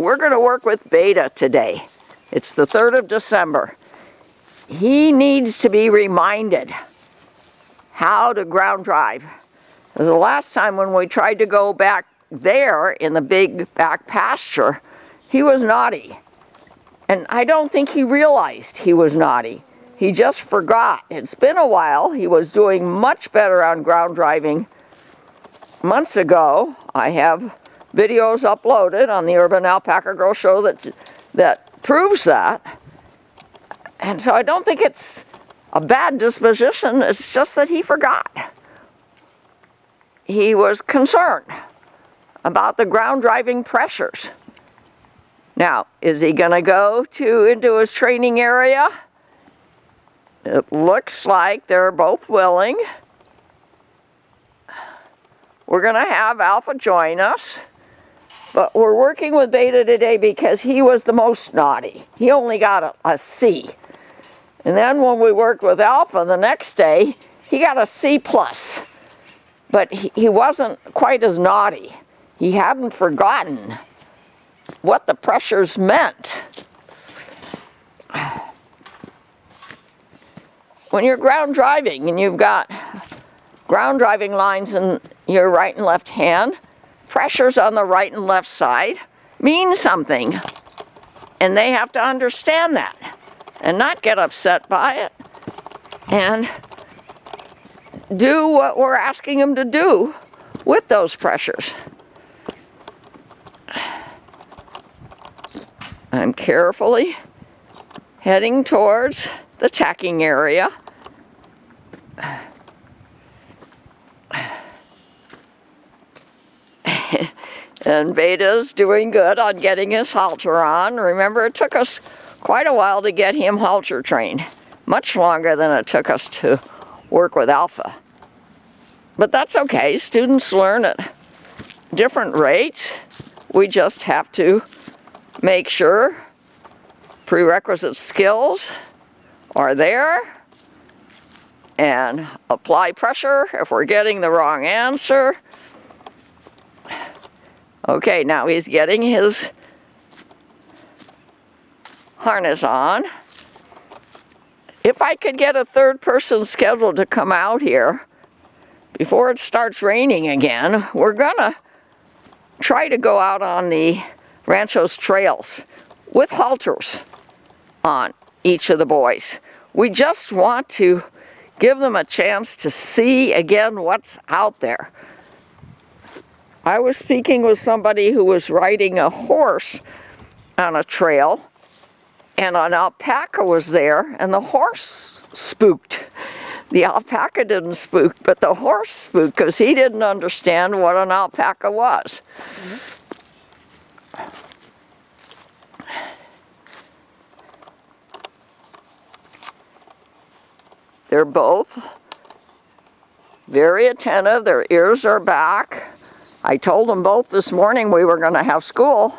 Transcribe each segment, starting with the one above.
we're going to work with Beta today. It's the 3rd of December. He needs to be reminded how to ground drive. The last time when we tried to go back there in the big back pasture, he was naughty. And I don't think he realized he was naughty. He just forgot. It's been a while. He was doing much better on ground driving months ago. I have videos uploaded on the Urban Alpaca Girl Show that proves that. And so I don't think it's a bad disposition. It's just that he forgot. He was concerned about the ground driving pressures. Now, is he going to go into his training area? It looks like they're both willing. We're going to have Alpha join us, but we're working with Beta today because he was the most naughty. He only got a C. And then when we worked with Alpha the next day, he got a C+. But he wasn't quite as naughty. He hadn't forgotten what the pressures meant. When you're ground driving and you've got ground driving lines in your right and left hand, pressures on the right and left side mean something. And they have to understand that and not get upset by it and do what we're asking them to do with those pressures. I'm carefully heading towards the tacking area. And Beta's doing good on getting his halter on. Remember, it took us quite a while to get him halter trained. Much longer than it took us to work with Alpha. But that's okay. Students learn at different rates. We just have to make sure prerequisite skills are there and apply pressure if we're getting the wrong answer. Okay, now he's getting his harness on. If I could get a third person scheduled to come out here before it starts raining again, we're gonna try to go out on the Rancho's trails with halters on each of the boys. We just want to give them a chance to see again what's out there. I was speaking with somebody who was riding a horse on a trail, and an alpaca was there, and the horse spooked. The alpaca didn't spook, but the horse spooked because he didn't understand what an alpaca was. They're both very attentive. Their ears are back. I told them both this morning we were going to have school.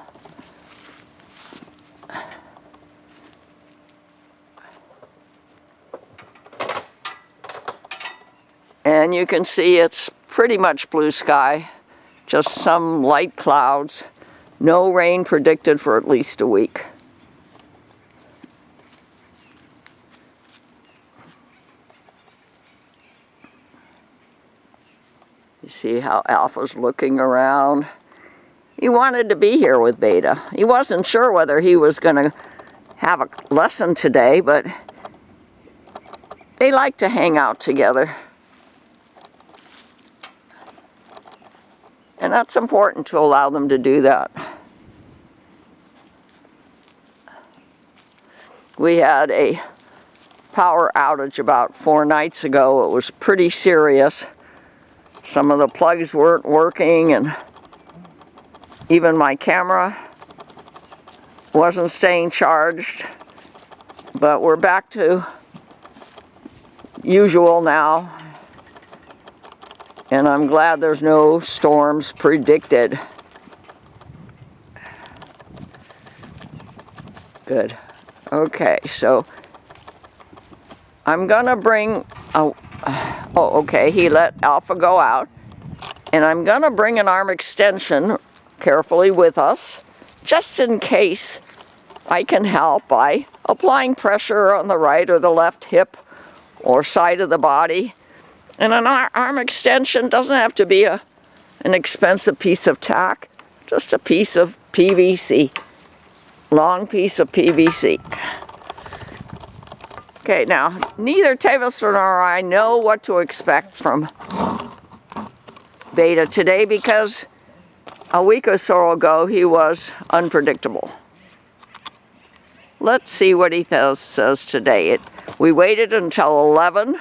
And you can see it's pretty much blue sky, just some light clouds. No rain predicted for at least a week. You see how Alpha's looking around. He wanted to be here with Beta. He wasn't sure whether he was going to have a lesson today, but they like to hang out together. And that's important to allow them to do that. We had a power outage about 4 nights ago. It was pretty serious. Some of the plugs weren't working, and even my camera wasn't staying charged. But we're back to usual now. And I'm glad there's no storms predicted. Good. Okay, so I'm gonna bring okay, he let Alpha go out. And I'm gonna bring an arm extension carefully with us just in case I can help by applying pressure on the right or the left hip or side of the body. And an arm extension doesn't have to be an expensive piece of tack, just a piece of PVC, long piece of PVC. Okay, now, neither Tavis nor I know what to expect from Beta today because a week or so ago he was unpredictable. Let's see what he says today. We waited until 11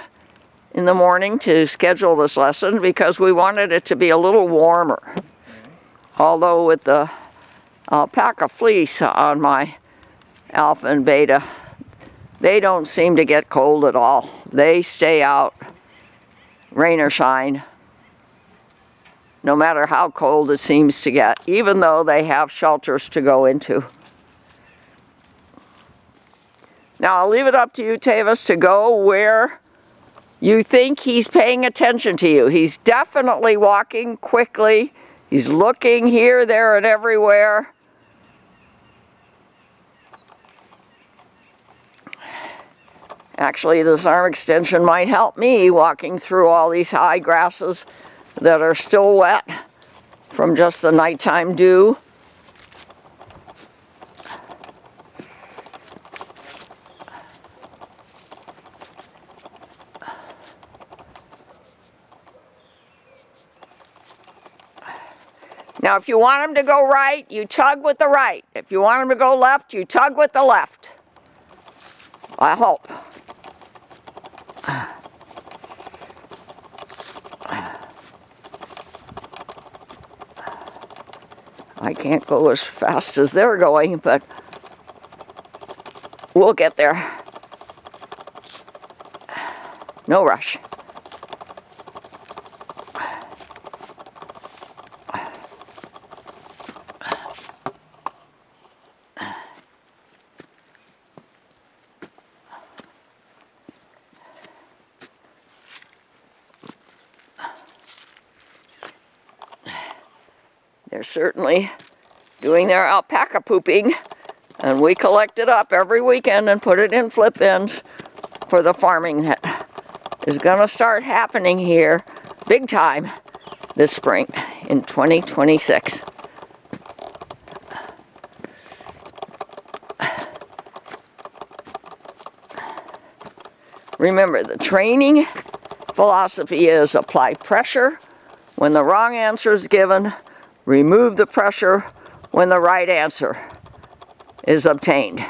in the morning to schedule this lesson because we wanted it to be a little warmer. Although with the alpaca fleece on my Alpha and Beta, they don't seem to get cold at all. They stay out, rain or shine, no matter how cold it seems to get, even though they have shelters to go into. Now, I'll leave it up to you, Tavis, to go where you think he's paying attention to you. He's definitely walking quickly. He's looking here, there, and everywhere. Actually, this arm extension might help me walking through all these high grasses that are still wet from just the nighttime dew. Now, if you want him to go right, you tug with the right. If you want him to go left, you tug with the left. I hope. I can't go as fast as they're going, but we'll get there. No rush. They're certainly doing their alpaca pooping, and we collect it up every weekend and put it in flip bins for the farming that is going to start happening here big time this spring in 2026. Remember, the training philosophy is apply pressure when the wrong answer is given, remove the pressure when the right answer is obtained.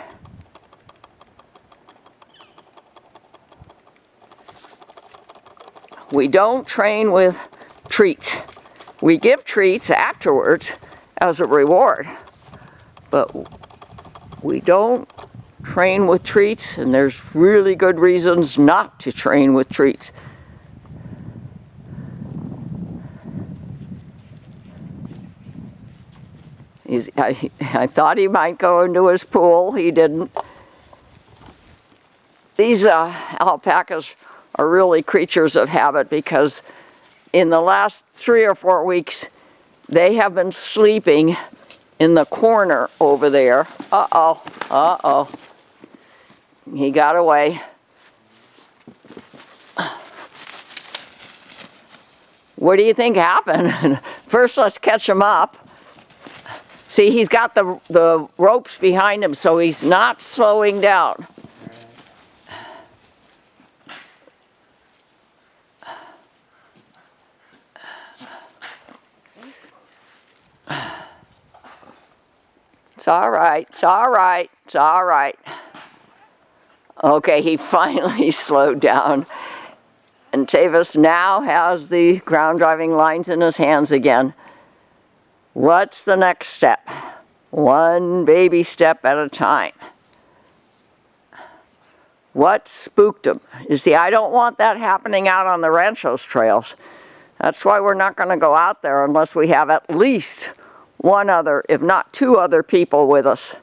We don't train with treats. We give treats afterwards as a reward, but we don't train with treats, and there's really good reasons not to train with treats. I thought he might go into his pool. He didn't. These alpacas are really creatures of habit because in the last 3 or 4 weeks, they have been sleeping in the corner over there. Uh-oh, uh-oh. He got away. What do you think happened? First, let's catch him up. See, he's got the ropes behind him, so he's not slowing down. It's all right, it's all right, it's all right. Okay, he finally slowed down. And Tavis now has the ground driving lines in his hands again. What's the next step? One baby step at a time. What spooked him? You see, I don't want that happening out on the Ranchos trails. That's why we're not going to go out there unless we have at least one other, if not 2 other people with us.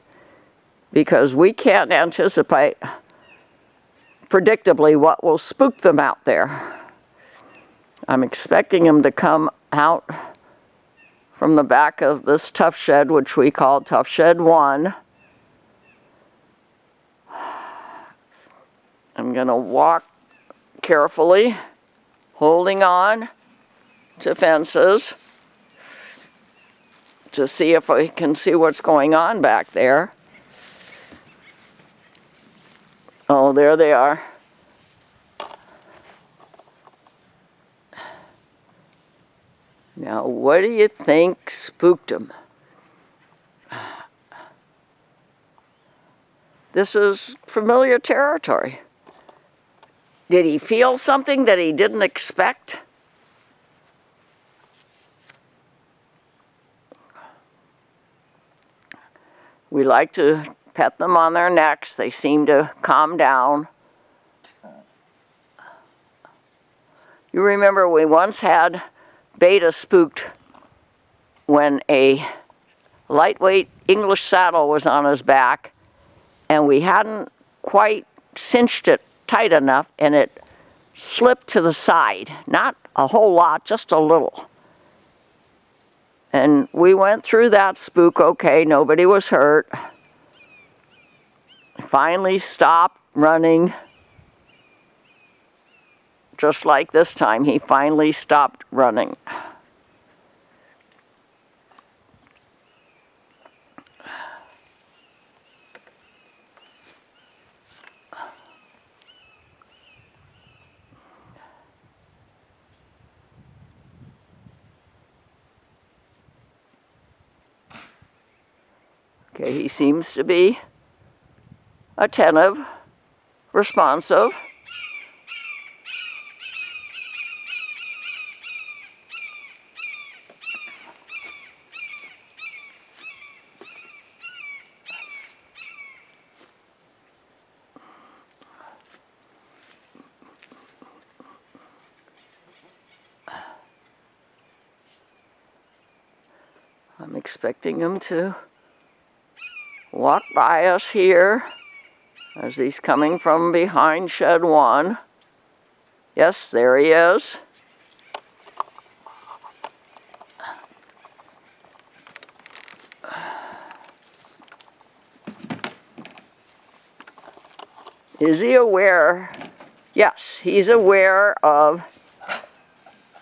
Because we can't anticipate predictably what will spook them out there. I'm expecting them to come out from the back of this tough shed, which we call Tough Shed 1. I'm going to walk carefully, holding on to fences to see if I can see what's going on back there. Oh, there they are. Now, what do you think spooked him? This is familiar territory. Did he feel something that he didn't expect? We like to pet them on their necks. They seem to calm down. You remember we once had Beta spooked when a lightweight English saddle was on his back, and we hadn't quite cinched it tight enough, and it slipped to the side. Not a whole lot, just a little. And we went through that spook okay, nobody was hurt. Finally stopped running. Just like this time, he finally stopped running. Okay, he seems to be attentive, responsive. I'm expecting him to walk by us here as he's coming from behind shed 1. Yes, there he is. Is he aware? Yes, he's aware of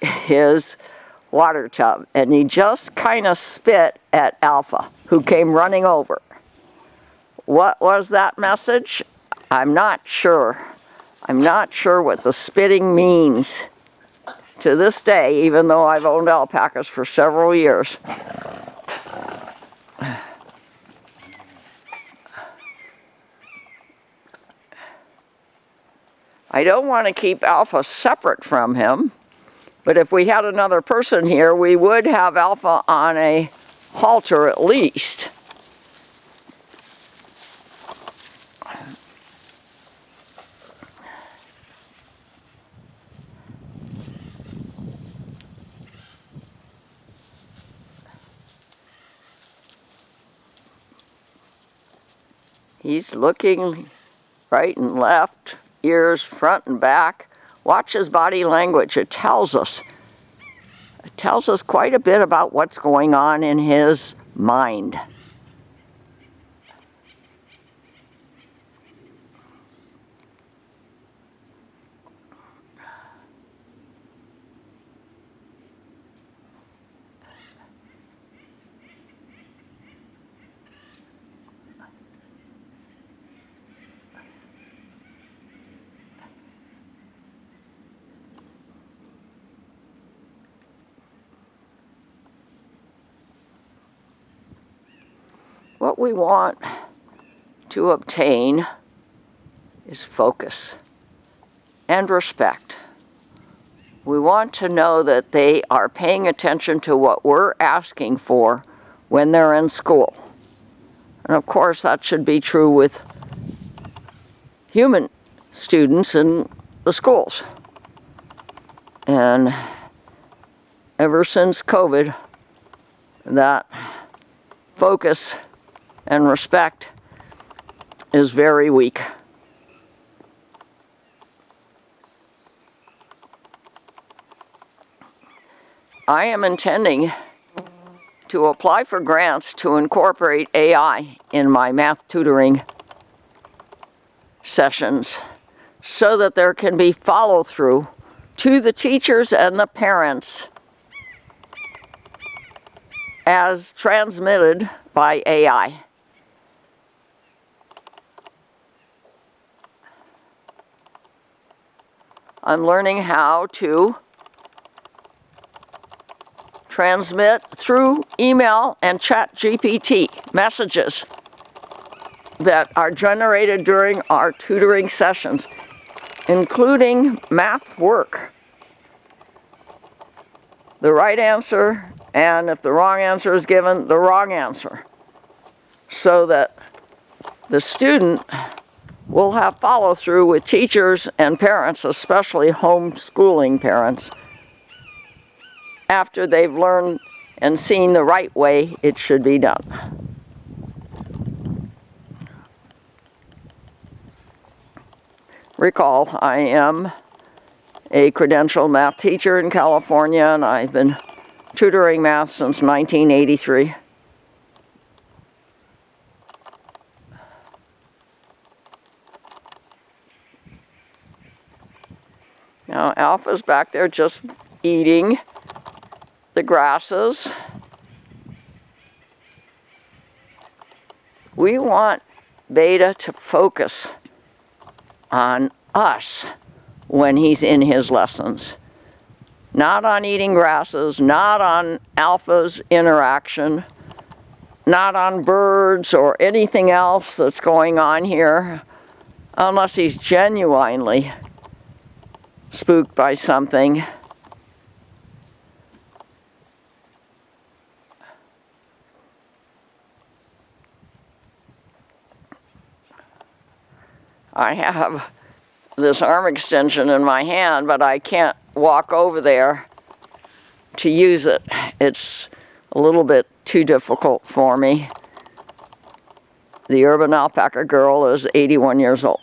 his water tub, and he just kind of spit at Alpha, who came running over. What was that message? I'm not sure. I'm not sure what the spitting means to this day, even though I've owned alpacas for several years. I don't want to keep Alpha separate from him, but if we had another person here, we would have Alpha on a halter at least. He's looking right and left, ears front and back. Watch his body language. It tells us quite a bit about what's going on in his mind. What we want to obtain is focus and respect. We want to know that they are paying attention to what we're asking for when they're in school. And of course, that should be true with human students in the schools. And ever since COVID, that focus and respect is very weak. I am intending to apply for grants to incorporate AI in my math tutoring sessions so that there can be follow-through to the teachers and the parents as transmitted by AI. I'm learning how to transmit through email and ChatGPT messages that are generated during our tutoring sessions, including math work. The right answer, and if the wrong answer is given, the wrong answer, so that the student will have follow-through with teachers and parents, especially homeschooling parents, after they've learned and seen the right way it should be done. Recall, I am a credentialed math teacher in California, and I've been tutoring math since 1983. Now, Alpha's back there just eating the grasses. We want Beta to focus on us when he's in his lessons. Not on eating grasses, not on Alpha's interaction, not on birds or anything else that's going on here, unless he's genuinely spooked by something. I have this arm extension in my hand, but I can't walk over there to use it. It's a little bit too difficult for me. The urban alpaca girl is 81 years old.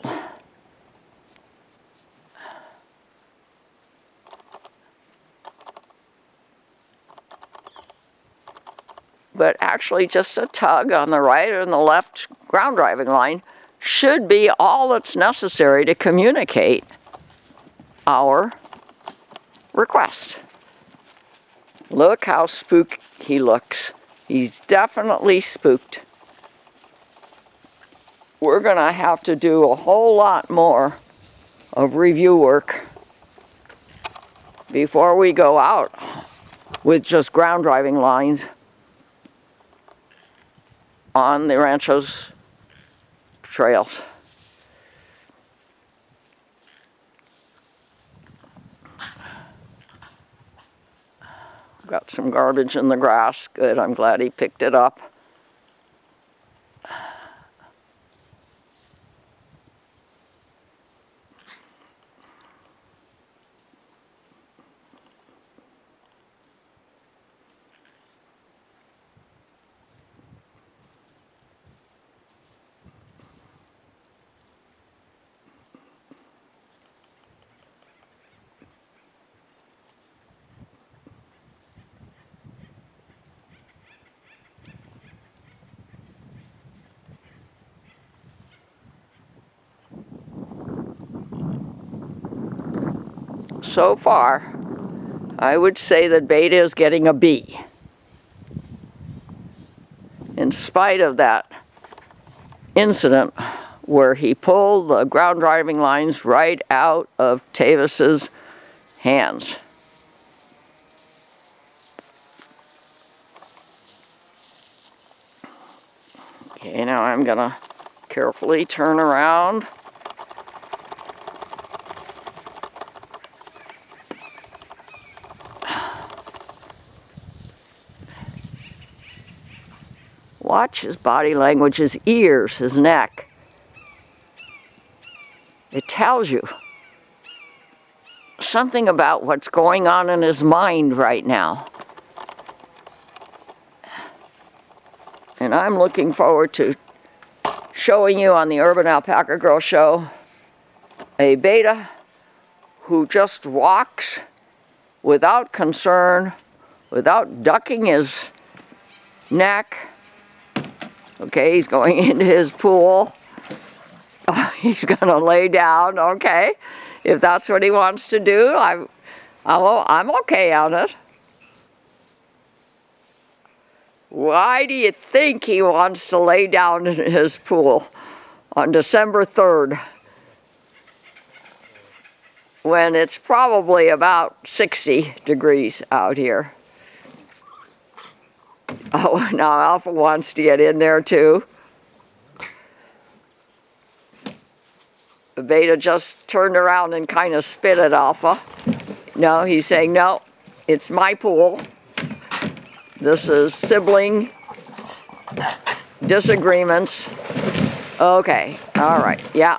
But actually just a tug on the right and the left ground driving line should be all that's necessary to communicate our request. Look how spooked he looks. He's definitely spooked. We're going to have to do a whole lot more of review work before we go out with just ground driving lines on the rancho's trails. Got some garbage in the grass. Good, I'm glad he picked it up. So far, I would say that Beta is getting a B. In spite of that incident where he pulled the ground driving lines right out of Tavis's hands. Okay, now I'm gonna carefully turn around. Watch his body language, his ears, his neck. It tells you something about what's going on in his mind right now. And I'm looking forward to showing you on the Urban Alpaca Girl Show a Beta who just walks without concern, without ducking his neck. Okay, he's going into his pool. Oh, he's gonna lay down, okay. If that's what he wants to do, I'm okay on it. Why do you think he wants to lay down in his pool on December 3rd? When it's probably about 60 degrees out here. Oh, now Alpha wants to get in there too. Beta just turned around and kind of spit at Alpha. No, he's saying, no, it's my pool. This is sibling disagreements. Okay, all right, yeah.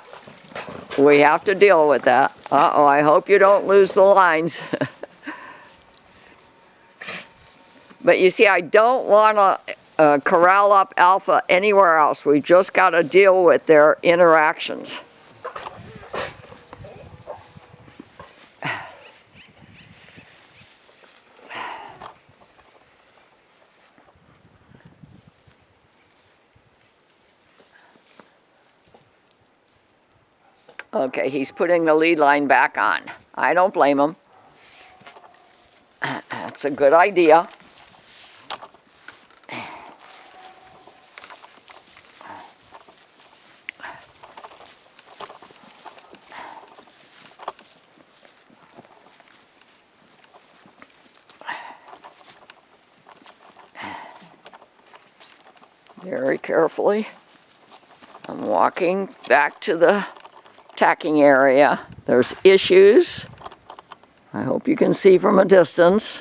We have to deal with that. Uh-oh, I hope you don't lose the lines. But you see, I don't want to corral up Alpha anywhere else. We just got to deal with their interactions. Okay, he's putting the lead line back on. I don't blame him. That's a good idea. Very carefully. I'm walking back to the tacking area. There's issues. I hope you can see from a distance.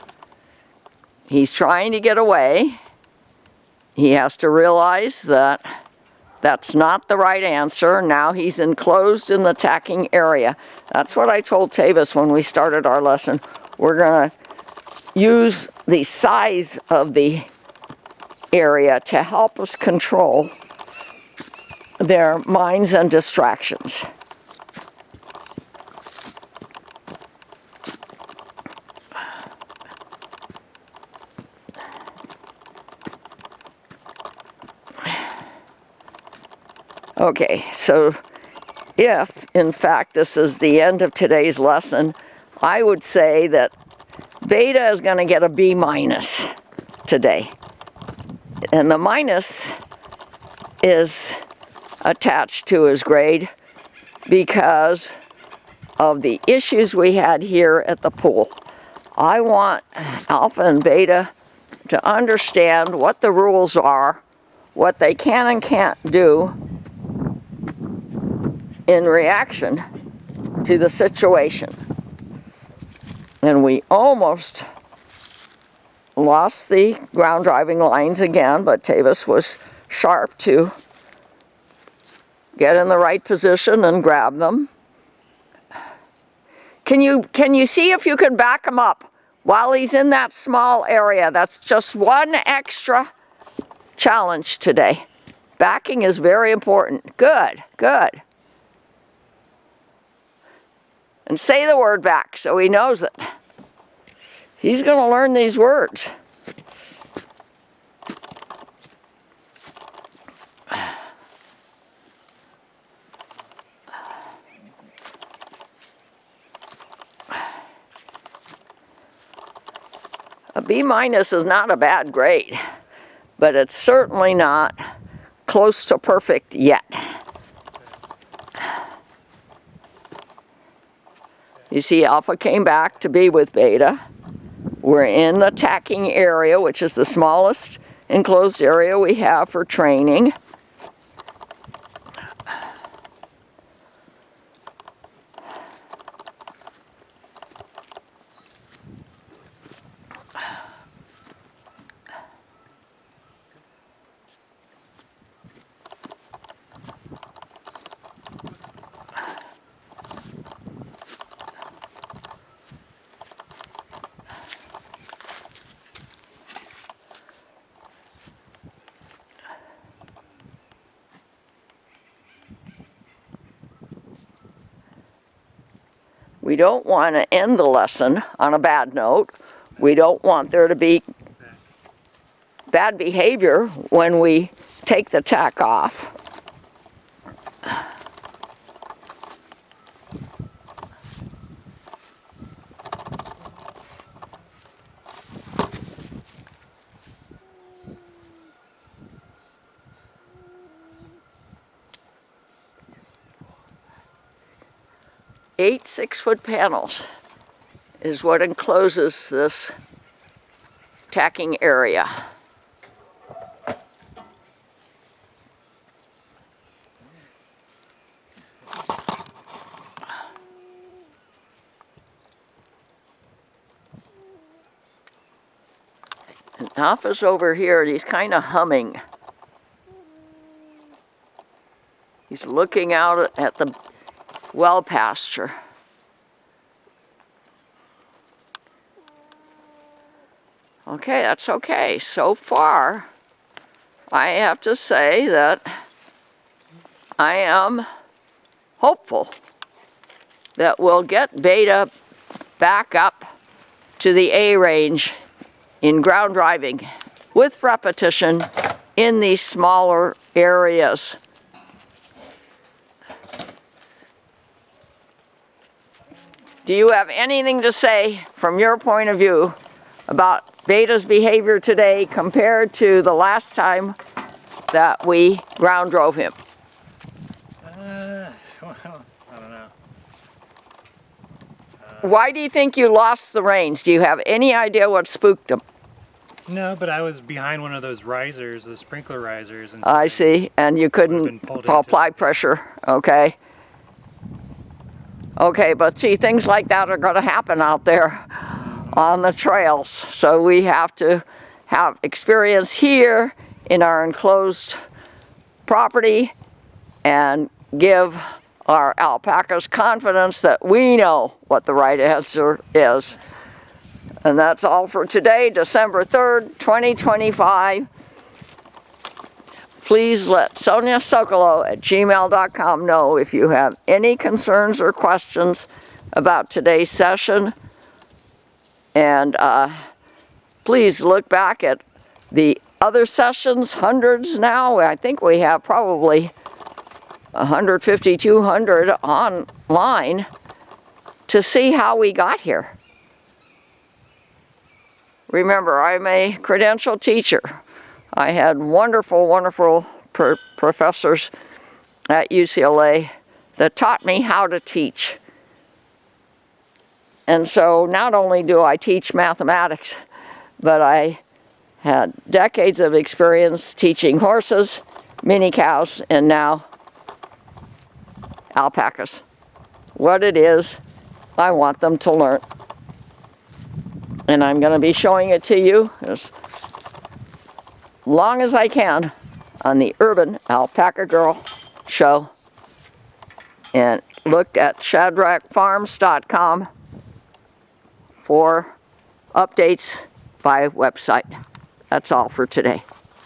He's trying to get away. He has to realize that that's not the right answer. Now he's enclosed in the tacking area. That's what I told Tavis when we started our lesson. We're going to use the size of the area to help us control their minds and distractions. Okay, so if, in fact, this is the end of today's lesson, I would say that Beta is going to get a B- today. And the minus is attached to his grade because of the issues we had here at the pool. I want Alpha and Beta to understand what the rules are, what they can and can't do in reaction to the situation. And we almost lost the ground driving lines again, but Tavis was sharp to get in the right position and grab them. Can you see if you can back him up while he's in that small area? That's just one extra challenge today. Backing is very important. Good, good. And say the word back so he knows it. He's going to learn these words. A B- is not a bad grade, but it's certainly not close to perfect yet. You see, Alpha came back to be with Beta. We're in the tacking area, which is the smallest enclosed area we have for training. We don't want to end the lesson on a bad note. We don't want there to be bad behavior when we take the tack off. Eight 6-foot panels is what encloses this tacking area. And Alf is over here and he's kind of humming. He's looking out at the well pasture. Okay, that's okay. So far, I have to say that I am hopeful that we'll get Beta back up to the A range in ground driving with repetition in these smaller areas. Do you have anything to say from your point of view about Beta's behavior today compared to the last time that we ground drove him? Well, I don't know. Why do you think you lost the reins? Do you have any idea what spooked him? No, but I was behind one of those risers, the sprinkler risers. And so I see, and you couldn't apply pressure, okay. Okay, but see, things like that are going to happen out there on the trails. So we have to have experience here in our enclosed property and give our alpacas confidence that we know what the right answer is. And that's all for today, December 3rd, 2025. Please let Sonia Sokolow@gmail.com know if you have any concerns or questions about today's session. And please look back at the other sessions, hundreds now. I think we have probably 150, 200 online to see how we got here. Remember, I'm a credentialed teacher. I had wonderful, wonderful professors at UCLA that taught me how to teach. And so not only do I teach mathematics, but I had decades of experience teaching horses, mini cows, and now alpacas. What it is, I want them to learn. And I'm going to be showing it to you as long as I can on the Urban Alpaca Girl Show. And look at shadrackfarms.com for updates by website. That's all for today.